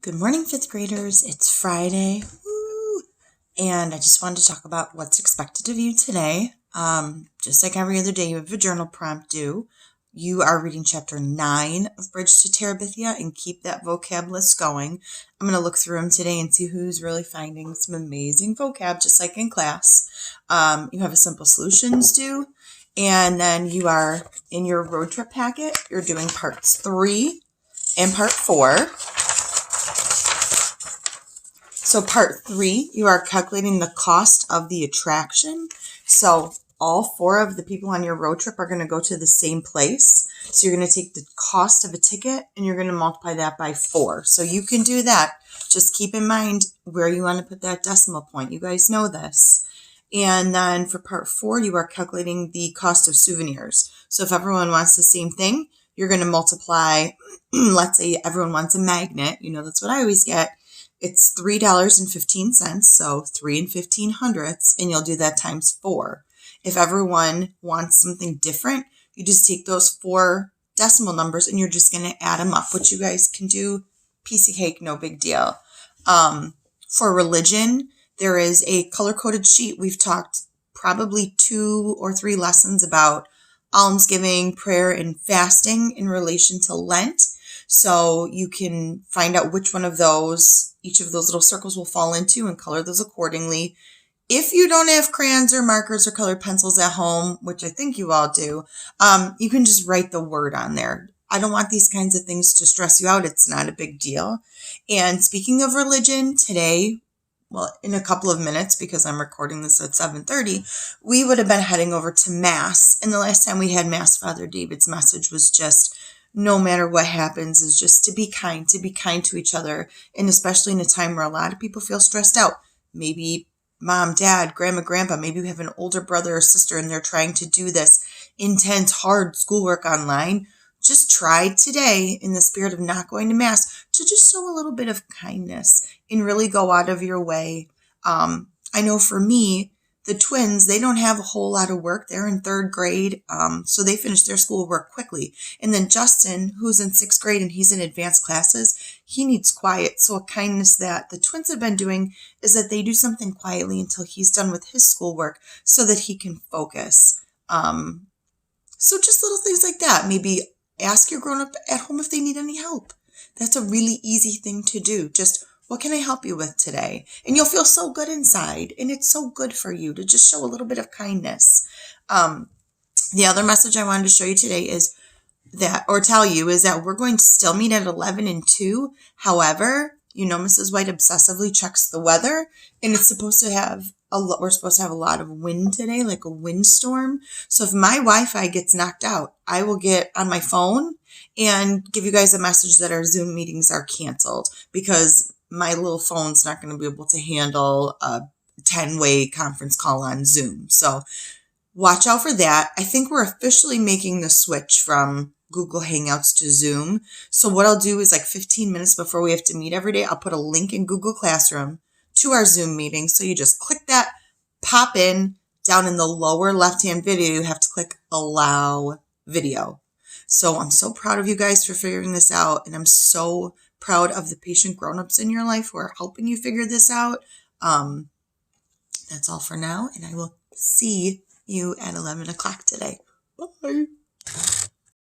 Good morning, fifth graders. It's Friday. Woo! And I just wanted to talk about what's expected of you today. Just like every other day, you have a journal prompt due. You are reading chapter 9 of Bridge to Terabithia and keep that vocab list going. I'm going to look through them today and see who's really finding some amazing vocab, just like in class. You have a simple solutions due. And then you are in your road trip packet. You're doing parts 3 and part 4. So part 3, you are calculating the cost of the attraction. So all 4 of the people on your road trip are going to go to the same place. So you're going to take the cost of a ticket and you're going to multiply that by 4. So you can do that. Just keep in mind where you want to put that decimal point. You guys know this. And then for part 4, you are calculating the cost of souvenirs. So if everyone wants the same thing, you're going to multiply, let's say everyone wants a magnet. You know, that's what I always get. It's $3.15, so 3 and 15 hundredths, and you'll do that times 4. If everyone wants something different, you just take those 4 decimal numbers and you're just going to add them up, which you guys can do. Piece of cake, no big deal. For religion, there is a color-coded sheet. We've talked probably 2 or 3 lessons about almsgiving, prayer, and fasting in relation to Lent. So you can find out which one of those, each of those little circles will fall into and color those accordingly. If you don't have crayons or markers or colored pencils at home, which I think you all do, you can just write the word on there. I don't want these kinds of things to stress you out. It's not a big deal. And speaking of religion, today, well, in a couple of minutes, because I'm recording this at 7:30, we would have been heading over to Mass. And the last time we had Mass, Father David's message was just, no matter what happens, is just to be kind to each other. And especially in a time where a lot of people feel stressed out. Maybe mom, dad, grandma, grandpa, maybe you have an older brother or sister and they're trying to do this intense, hard schoolwork online. Just try today, in the spirit of not going to Mass, to just show a little bit of kindness and really go out of your way. I know for me, the twins, they don't have a whole lot of work. They're in 3rd grade, so they finish their schoolwork quickly. And then Justin, who's in 6th grade and he's in advanced classes, he needs quiet. So a kindness that the twins have been doing is that they do something quietly until he's done with his schoolwork so that he can focus. So just little things like that. Maybe ask your grown-up at home if they need any help. That's a really easy thing to do. Just, what can I help you with today? And you'll feel so good inside. And it's so good for you to just show a little bit of kindness. The other message I wanted to show you today is that, or tell you, is that we're going to still meet at 11 and 2. However, you know, Mrs. White obsessively checks the weather, and it's supposed to have we're supposed to have a lot of wind today, like a windstorm. So if my Wi-Fi gets knocked out, I will get on my phone and give you guys a message that our Zoom meetings are canceled because my little phone's not going to be able to handle a 10-way conference call on Zoom. So watch out for that. I think we're officially making the switch from Google Hangouts to Zoom. So what I'll do is like 15 minutes before we have to meet every day, I'll put a link in Google Classroom to our Zoom meeting. So you just click that, pop in. Down in the lower left-hand video, you have to click Allow Video. So I'm so proud of you guys for figuring this out. And I'm so proud of the patient grown-ups in your life who are helping you figure this out. That's all for now. And I will see you at 11 o'clock today. Bye.